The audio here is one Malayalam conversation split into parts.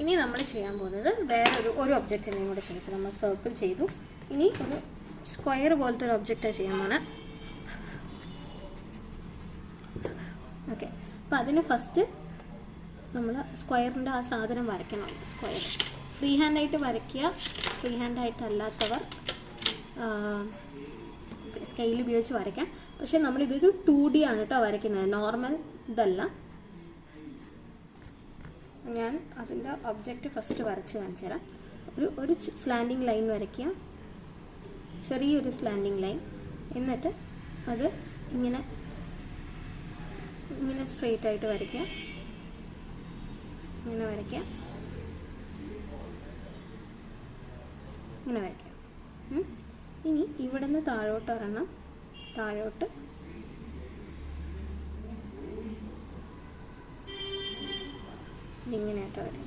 ഇനി നമ്മൾ ചെയ്യാൻ പോകുന്നത് വേറെ ഒരു ഒബ്ജക്റ്റിനെയും കൂടെ ചെയ്യും. നമ്മൾ സർക്കിൾ ചെയ്തു, ഇനി ഒരു സ്ക്വയർ പോലത്തെ ഒരു ഒബ്ജക്റ്റാണ് ചെയ്യാൻ പോണേ. ഓക്കെ, അപ്പോൾ അതിന് ഫസ്റ്റ് നമ്മൾ സ്ക്വയറിൻ്റെ ആ സാധനം വരയ്ക്കണം. സ്ക്വയർ ഫ്രീ ഹാൻഡായിട്ട് വരയ്ക്കുക. ഫ്രീ ഹാൻഡായിട്ട് അല്ലാത്തവർ സ്കെയിൽ ഉപയോഗിച്ച് വരയ്ക്കാം. പക്ഷേ നമ്മളിതൊരു 2D ആണ് കേട്ടോ വരയ്ക്കുന്നത്, നോർമൽ ഇതല്ല. ഞാൻ അതിൻ്റെ ഒബ്ജക്റ്റ് ഫസ്റ്റ് വരച്ച് കാണിച്ചു തരാം. ഒരു സ്ലാൻഡിങ് ലൈൻ വരയ്ക്കുക, ചെറിയൊരു സ്ലാൻഡിങ് ലൈൻ. എന്നിട്ട് അത് ഇങ്ങനെ സ്ട്രെയിറ്റ് ആയിട്ട് വരയ്ക്കുക, ഇങ്ങനെ വരയ്ക്കുക, ഇങ്ങനെ വരയ്ക്കുക. ഇനി ഇവിടെ നിന്ന് താഴോട്ട് ഒരെണ്ണം, താഴോട്ട് ഇങ്ങനെയായിട്ട് വരും.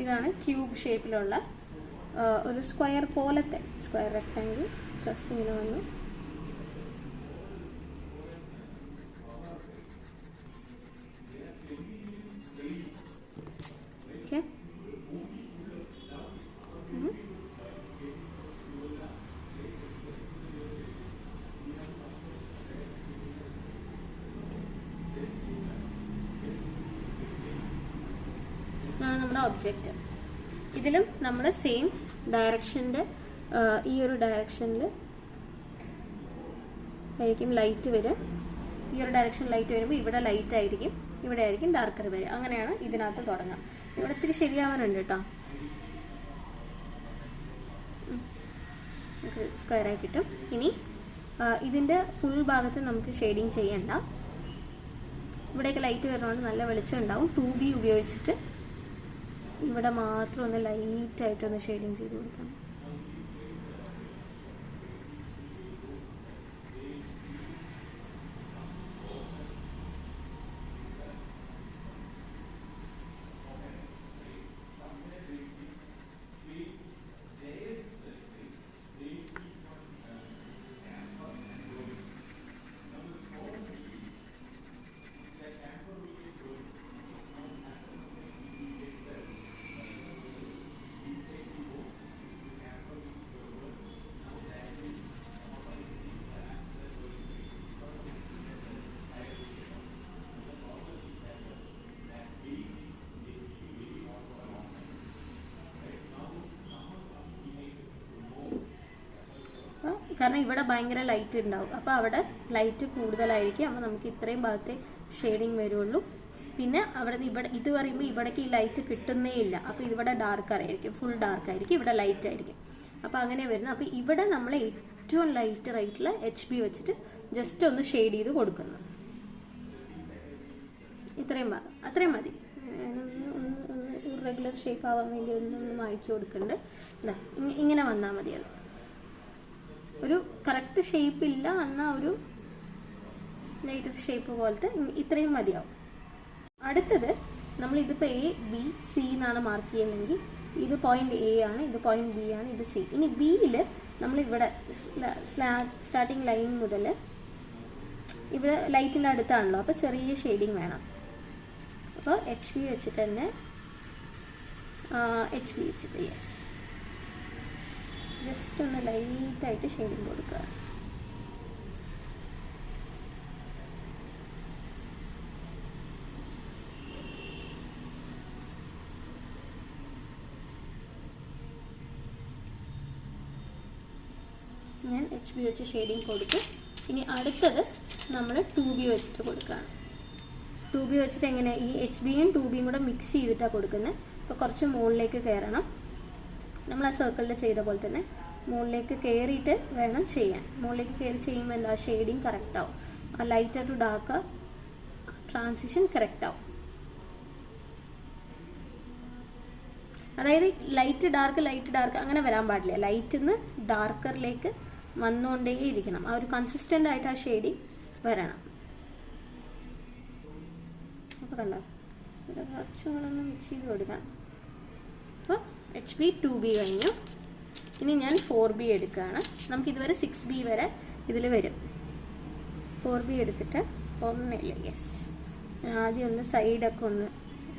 ഇതാണ് ക്യൂബ് ഷേപ്പിലുള്ള ഒരു സ്ക്വയർ പോലത്തെ സ്ക്വയർ റെക്ടാങ്കിൾ. ജസ്റ്റ് ഇങ്ങനെ വന്നു. ഓക്കെ, നമ്മുടെ ഒബ്ജക്റ്റ്. ഇതിലും നമ്മൾ സെയിം ഡയറക്ഷൻ്റെ ഈ ഒരു ഡയറക്ഷനിൽ ആയിരിക്കും ലൈറ്റ് വരിക. ഈ ഒരു ഡയറക്ഷൻ ലൈറ്റ് വരുമ്പോൾ ഇവിടെ ലൈറ്റ് ആയിരിക്കും, ഇവിടെ ആയിരിക്കും ഡാർക്കർ വരിക. അങ്ങനെയാണ് ഇതിനകത്ത് തുടങ്ങുക. ഇവിടെ ഇത്തിരി ശരിയാവാനുണ്ട് കേട്ടോ. സ്ക്വയറായി കിട്ടും. ഇനി ഇതിൻ്റെ ഫുൾ ഭാഗത്ത് നമുക്ക് ഷെയ്ഡിങ് ചെയ്യണ്ട. ഇവിടെയൊക്കെ ലൈറ്റ് വരുന്നതുകൊണ്ട് നല്ല വെളിച്ചം ഉണ്ടാവും. 2B ഉപയോഗിച്ചിട്ട് ഇവിടെ മാത്രം ഒന്ന് ലൈറ്റായിട്ടൊന്ന് ഷെയ്ഡിങ് ചെയ്ത് കൊടുക്കാം. കാരണം ഇവിടെ ഭയങ്കര ലൈറ്റ് ഉണ്ടാവും, അപ്പോൾ അവിടെ ലൈറ്റ് കൂടുതലായിരിക്കും. അപ്പോൾ നമുക്ക് ഇത്രയും ഭാഗത്തെ ഷെയ്ഡിങ് വരുള്ളൂ. പിന്നെ അവിടെ നിന്ന് ഇവിടെ ഇത് പറയുമ്പോൾ ഇവിടേക്ക് ഈ ലൈറ്റ് കിട്ടുന്നേ ഇല്ല. അപ്പോൾ ഇവിടെ ഡാർക്കറായിരിക്കും, ഫുൾ ഡാർക്കായിരിക്കും, ഇവിടെ ലൈറ്റ് ആയിരിക്കും. അപ്പോൾ അങ്ങനെ വരുന്നത്. അപ്പോൾ ഇവിടെ നമ്മൾ ഏറ്റവും ലൈറ്റ് റൈറ്റിൽ HB വെച്ചിട്ട് ജസ്റ്റ് ഒന്ന് ഷെയ്ഡ് ചെയ്ത് കൊടുക്കുന്നു. ഇത്രയും ഭാഗം അത്രയും മതി. റെഗുലർ ഷേപ്പ് ആവാൻ വേണ്ടി ഒന്ന് മായ്ച്ചു കൊടുക്കുന്നുണ്ട്. ഇതാ ഇങ്ങനെ വന്നാൽ മതി. അത് ഒരു കറക്റ്റ് ഷേപ്പ് ഇല്ല എന്നാൽ ഒരു ലൈറ്റർ ഷേപ്പ് പോലത്തെ ഇത്രയും മതിയാവും. അടുത്തത് നമ്മളിതിപ്പോൾ ABC എന്നാണ് മാർക്ക് ചെയ്യുന്നതെങ്കിൽ ഇത് പോയിന്റ് A ആണ്, ഇത് പോയിന്റ് B ആണ്, ഇത് C. ഇനി Bയിൽ നമ്മളിവിടെ സ്റ്റാർട്ടിങ് ലൈൻ മുതൽ ഇവിടെ ലൈറ്റിൻ്റെ അടുത്താണല്ലോ, അപ്പോൾ ചെറിയ ഷെയ്ഡിങ് വേണം. അപ്പോൾ HB വെച്ചിട്ട് തന്നെ HB വെച്ചിട്ട് യെസ് ജസ്റ്റ് ഒന്ന് ലൈറ്റായിട്ട് ഷെയ്ഡിങ് കൊടുക്കുക. ഞാൻ HB വെച്ച് ഷെയ്ഡിങ് കൊടുത്തു. ഇനി അടുത്തത് നമ്മൾ 2B വെച്ചിട്ട് കൊടുക്കുകയാണ്. 2B വെച്ചിട്ട് എങ്ങനെ ഈ HBയും 2Bയും കൂടെ മിക്സ് ചെയ്തിട്ടാണ് കൊടുക്കുന്നത്. അപ്പോൾ കുറച്ച് മുകളിലേക്ക് കയറണം. നമ്മൾ ആ സർക്കിളിൽ ചെയ്ത പോലെ തന്നെ മുകളിലേക്ക് കയറിയിട്ട് വേണം ചെയ്യാൻ. മുകളിലേക്ക് കയറി ചെയ്യുമ്പോൾ എന്താ ഷെയ്ഡിങ് കറക്റ്റ് ആവും. ആ lighter to dark transition correct ആവും. അതായത് ലൈറ്റ് ഡാർക്ക് അങ്ങനെ വരാൻ പാടില്ല. ലൈറ്റിൽ നിന്ന് ഡാർക്കറിലേക്ക് വന്നുകൊണ്ടേ ഇരിക്കണം. ആ ഒരു കൺസിസ്റ്റൻ്റ് ആയിട്ട് ആ ഷെയ്ഡിങ് വരണം. അപ്പോൾ കണ്ടോ ഇവിടെ കുറച്ചും കൂടെ ഒന്ന് മിക്സ് ചെയ്ത് കൊടുക്കാം. അപ്പോൾ HB 2B കഴിഞ്ഞു. ഇനി ഞാൻ 4B എടുക്കുകയാണ്. നമുക്കിതുവരെ 6B വരെ ഇതിൽ വരും. 4B എടുത്തിട്ട് ഒന്നില്ല, യെസ്, ആദ്യം ഒന്ന് സൈഡൊക്കെ ഒന്ന്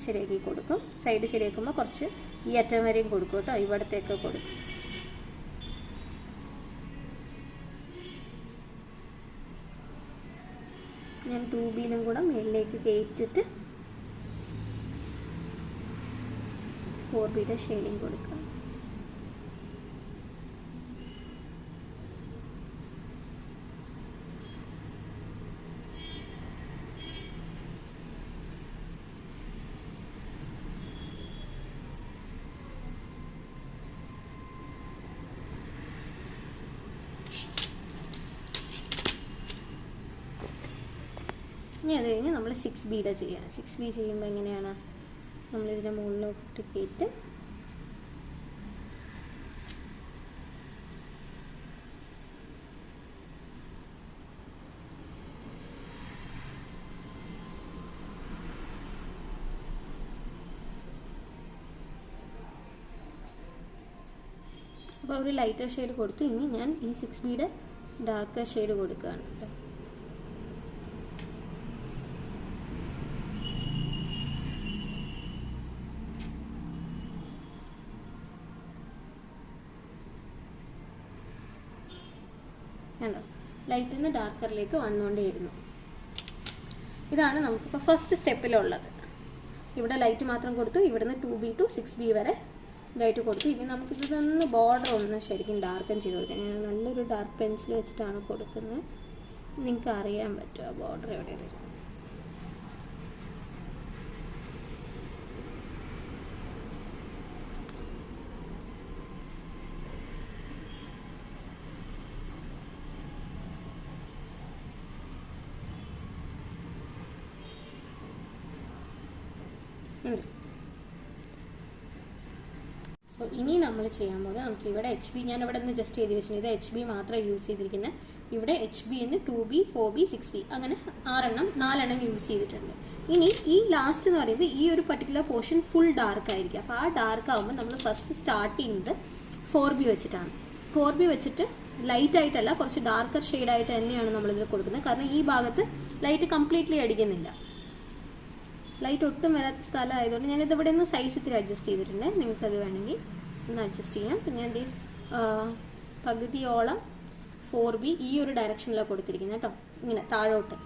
ശരിയാക്കി കൊടുക്കും. സൈഡ് ശരിയാക്കുമ്പോൾ കുറച്ച് ഈ അറ്റം വരെയും കൊടുക്കും കേട്ടോ, ഇവിടത്തേക്ക് കൊടുക്കും. ഞാൻ 2Bയിലും കൂടെ മേലിലേക്ക് കയറ്റിട്ട് 4Bയുടെ ഷെയ്ഡിങ് കൊടുക്കാം. ഇനി അത് കഴിഞ്ഞ് നമ്മൾ 6Bയുടെ ചെയ്യാം. 6B ചെയ്യുമ്പോൾ എങ്ങനെയാണ്, നമ്മളിതിൻ്റെ മുകളിലോട്ട് കയറ്റും. അപ്പോൾ ഒരു ലൈറ്റർ ഷെയ്ഡ് കൊടുത്തു. ഇനി ഞാൻ ഈ 6Bയുടെ ഡാർക്കർ ഷെയ്ഡ് കൊടുക്കുകയാണ് കേട്ടോ. കണ്ടോ, ലൈറ്റിൽ നിന്ന് ഡാർക്കറിലേക്ക് വന്നുകൊണ്ടേയിരുന്നു. ഇതാണ് നമുക്കിപ്പോൾ ഫസ്റ്റ് സ്റ്റെപ്പിലുള്ളത്. ഇവിടെ ലൈറ്റ് മാത്രം കൊടുത്തു, ഇവിടുന്ന് 2B to 6B വരെ ഇതായിട്ട് കൊടുത്തു. ഇനി നമുക്കിതൊന്ന് ബോർഡർ ഒന്ന് ശരിക്കും ഡാർക്കൻ ചെയ്ത് കൊടുക്കാം. ഞാൻ നല്ലൊരു ഡാർക്ക് പെൻസിൽ വെച്ചിട്ടാണ് കൊടുക്കുന്നത്. നിങ്ങൾക്ക് അറിയാൻ പറ്റുമോ ബോർഡർ എവിടെ വരും. സോ ഇനി നമ്മൾ ചെയ്യാൻ പോകുന്നത്, നമുക്ക് ഇവിടെ HB ഞാൻ ഇവിടെ നിന്ന് ജസ്റ്റ് ചെയ്ത് വെച്ചിട്ടുണ്ട്. ഇത് HB മാത്രമേ യൂസ് ചെയ്തിരിക്കുന്നത്. ഇവിടെ HB എന്ന് 2B 4B 6B അങ്ങനെ 4 എണ്ണം യൂസ് ചെയ്തിട്ടുണ്ട്. ഇനി ഈ ലാസ്റ്റ് എന്ന് പറയുമ്പോൾ ഈ ഒരു പർട്ടിക്കുലർ പോർഷൻ ഫുൾ ഡാർക്ക് ആയിരിക്കും. അപ്പോൾ ആ ഡാർക്ക് ആകുമ്പോൾ നമ്മൾ ഫസ്റ്റ് സ്റ്റാർട്ട് ചെയ്യുന്നത് 4B വെച്ചിട്ടാണ്. 4B വെച്ചിട്ട് ലൈറ്റ് ആയിട്ടല്ല, കുറച്ച് ഡാർക്കർ ഷെയ്ഡായിട്ട് തന്നെയാണ് നമ്മളിതിൽ കൊടുക്കുന്നത്. കാരണം ഈ ഭാഗത്ത് ലൈറ്റ് കംപ്ലീറ്റ്ലി അടിക്കുന്നില്ല, ലൈറ്റ് ഒട്ടും വരാത്ത സ്ഥലം ആയതുകൊണ്ട് ഞാനിത് ഇവിടെ ഒന്ന് സൈസ് ഇത്തിരി അഡ്ജസ്റ്റ് ചെയ്തിട്ടുണ്ട്. നിങ്ങൾക്കത് വേണമെങ്കിൽ ഒന്ന് അഡ്ജസ്റ്റ് ചെയ്യാം. അപ്പം ഞാൻ പകുതിയോളം 4B ഈ ഒരു ഡയറക്ഷനിലാണ് കൊടുത്തിരിക്കുന്നത് കേട്ടോ, ഇങ്ങനെ താഴോട്ട്.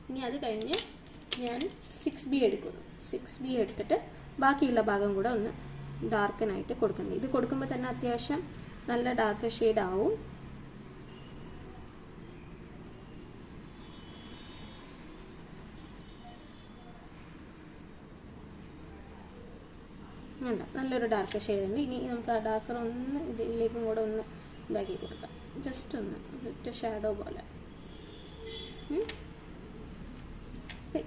ഇനി അത് കഴിഞ്ഞ് ഞാൻ 6B എടുക്കുന്നു. 6B എടുത്തിട്ട് ബാക്കിയുള്ള ഭാഗം കൂടെ ഒന്ന് ഡാർക്കനായിട്ട് കൊടുക്കുന്നത്. ഇത് കൊടുക്കുമ്പോൾ തന്നെ അത്യാവശ്യം നല്ല ഡാർക്ക് ഷെയ്ഡ് ആവും. ഉണ്ട്, നല്ലൊരു ഡാർക്ക് ഷെയ്ഡ് ഉണ്ട്. ഇനി നമുക്ക് ആ ഡാർക്കർ ഒന്ന് ഇതിലേക്കും കൂടെ ഒന്ന് ഇതാക്കി കൊടുക്കാം, ജസ്റ്റ് ഒന്ന് ഒറ്റ ഷാഡോ പോലെ.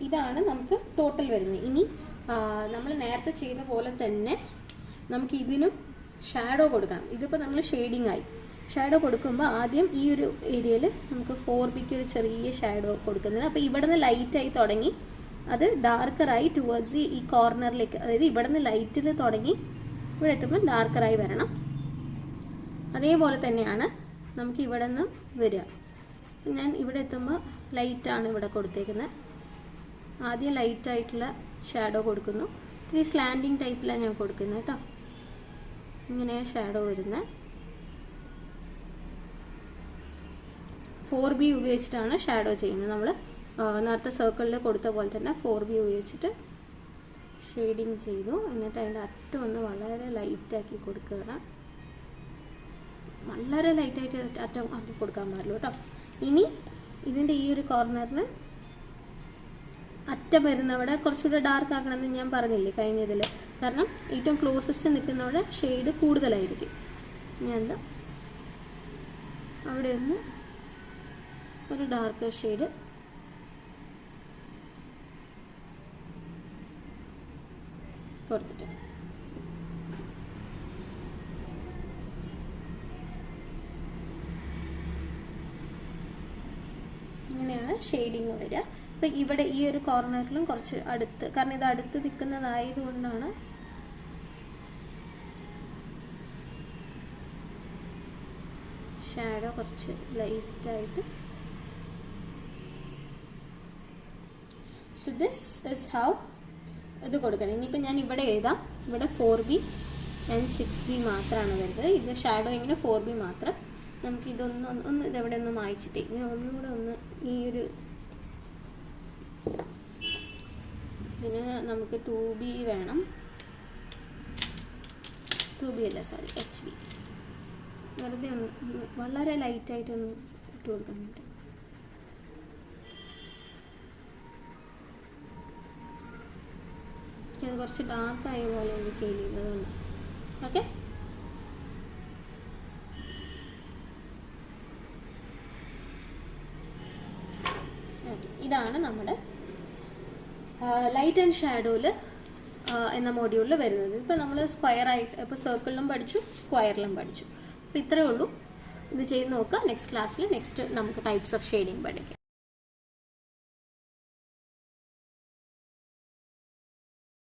ഇതാണ് നമുക്ക് ടോട്ടൽ വരുന്നത്. ഇനി നമ്മൾ നേരത്തെ ചെയ്ത പോലെ തന്നെ നമുക്ക് ഇതിനും ഷാഡോ കൊടുക്കാം. ഇതിപ്പോൾ നമ്മൾ ഷെയ്ഡിങ് ആയി. ഷാഡോ കൊടുക്കുമ്പോൾ ആദ്യം ഈ ഒരു ഏരിയയിൽ നമുക്ക് 4Bക്ക് ഒരു ചെറിയ ഷാഡോ കൊടുക്കുന്നത്. അപ്പോൾ ഇവിടെ നിന്ന് ലൈറ്റായി തുടങ്ങി അത് ഡാർക്കറായി ടുവേർഡ്സ് ഈ കോർണറിലേക്ക്, അതായത് ഇവിടെ നിന്ന് ലൈറ്റിൽ തുടങ്ങി ഇവിടെ എത്തുമ്പോൾ ഡാർക്കറായി വരണം. അതേപോലെ തന്നെയാണ് നമുക്ക് ഇവിടെ നിന്ന് വരിക. ഞാൻ ഇവിടെ എത്തുമ്പോൾ ലൈറ്റാണ് ഇവിടെ കൊടുത്തേക്കുന്നത്. ആദ്യം ലൈറ്റായിട്ടുള്ള ഷാഡോ കൊടുക്കുന്നു. ഇത്തിരി സ്ലാൻഡിങ് ടൈപ്പിലാണ് ഞാൻ കൊടുക്കുന്നത് കേട്ടോ. ഇങ്ങനെയാണ് ഷാഡോ വരുന്നത്. 4B ഉപയോഗിച്ചിട്ടാണ് ഷാഡോ ചെയ്യുന്നത്. നമ്മൾ നേരത്തെ സർക്കിളിൽ കൊടുത്ത പോലെ തന്നെ 4B ഉപയോഗിച്ചിട്ട് ഷെയ്ഡിങ് ചെയ്തു. എന്നിട്ട് അതിൻ്റെ അറ്റം ഒന്ന് വളരെ ലൈറ്റാക്കി കൊടുക്കുകയാണ്. വളരെ ലൈറ്റായിട്ട് അറ്റം ആക്കി കൊടുക്കാൻ പാടുള്ളൂ കേട്ടോ. ഇനി ഇതിൻ്റെ ഈ ഒരു കോർണറിന് അറ്റം വരുന്നവിടെ കുറച്ചുകൂടെ ഡാർക്ക് ആക്കണമെന്ന് ഞാൻ പറഞ്ഞില്ലേ കഴിഞ്ഞതിൽ. കാരണം ഏറ്റവും ക്ലോസസ്റ്റ് നിൽക്കുന്നവിടെ ഷെയ്ഡ് കൂടുതലായിരിക്കും. ഞാൻ അവിടെ ഒന്ന് ഒരു ഡാർക്ക് ഷെയ്ഡ് കൊടുത്തിട്ട് ഇങ്ങനെയാണ് ഷെയ്ഡിങ് വരിക. അപ്പോൾ ഇവിടെ ഈ ഒരു കോർണറിലും കുറച്ച് അടുത്ത്, കാരണം ഇത് അടുത്ത് നിൽക്കുന്നതായതുകൊണ്ടാണ് ഷാഡോ കുറച്ച് ലൈറ്റായിട്ട്. സോ ദിസ് ഇസ് ഹൗ ഇത് കൊടുക്കണം. ഇനിയിപ്പോൾ ഞാൻ ഇവിടെ എഴുതാം, ഇവിടെ 4B ആൻഡ് 6B മാത്രമാണ് വരുന്നത്. ഇത് ഷാഡോയിങ്ങിന് 4B മാത്രം. നമുക്ക് ഇതൊന്ന് ഇതെവിടെ ഒന്ന് മായ്ച്ചിട്ടേ ഇനി ഒന്നുകൂടെ ഒന്ന് ഈ ഒരു ഇതിന് നമുക്ക് 2B വേണം. 2B അല്ല, സോറി, HB. വെറുതെ ഒന്ന് വളരെ ലൈറ്റായിട്ടൊന്ന് ഇട്ട് കൊടുക്കുന്നുണ്ട്. അത് കുറച്ച് ഡാർക്കായ പോലെ എനിക്ക് ഫീൽ ചെയ്യുന്നതുകൊണ്ട്. ഓക്കെ, ഇതാണ് നമ്മുടെ ലൈറ്റ് ആൻഡ് ഷാഡോയിൽ എന്ന മോഡ്യൂളിൽ വരുന്നത്. ഇപ്പോൾ നമ്മൾ സ്ക്വയറായിട്ട് ഇപ്പോൾ സർക്കിളിലും പഠിച്ചു, സ്ക്വയറിലും പഠിച്ചു. അപ്പോൾ ഇത്രയേ ഉള്ളൂ. ഇത് ചെയ്ത് നോക്കുക. നെക്സ്റ്റ് ക്ലാസ്സിൽ നമുക്ക് ടൈപ്സ് ഓഫ് ഷെയ്ഡിങ് പഠിക്കാം.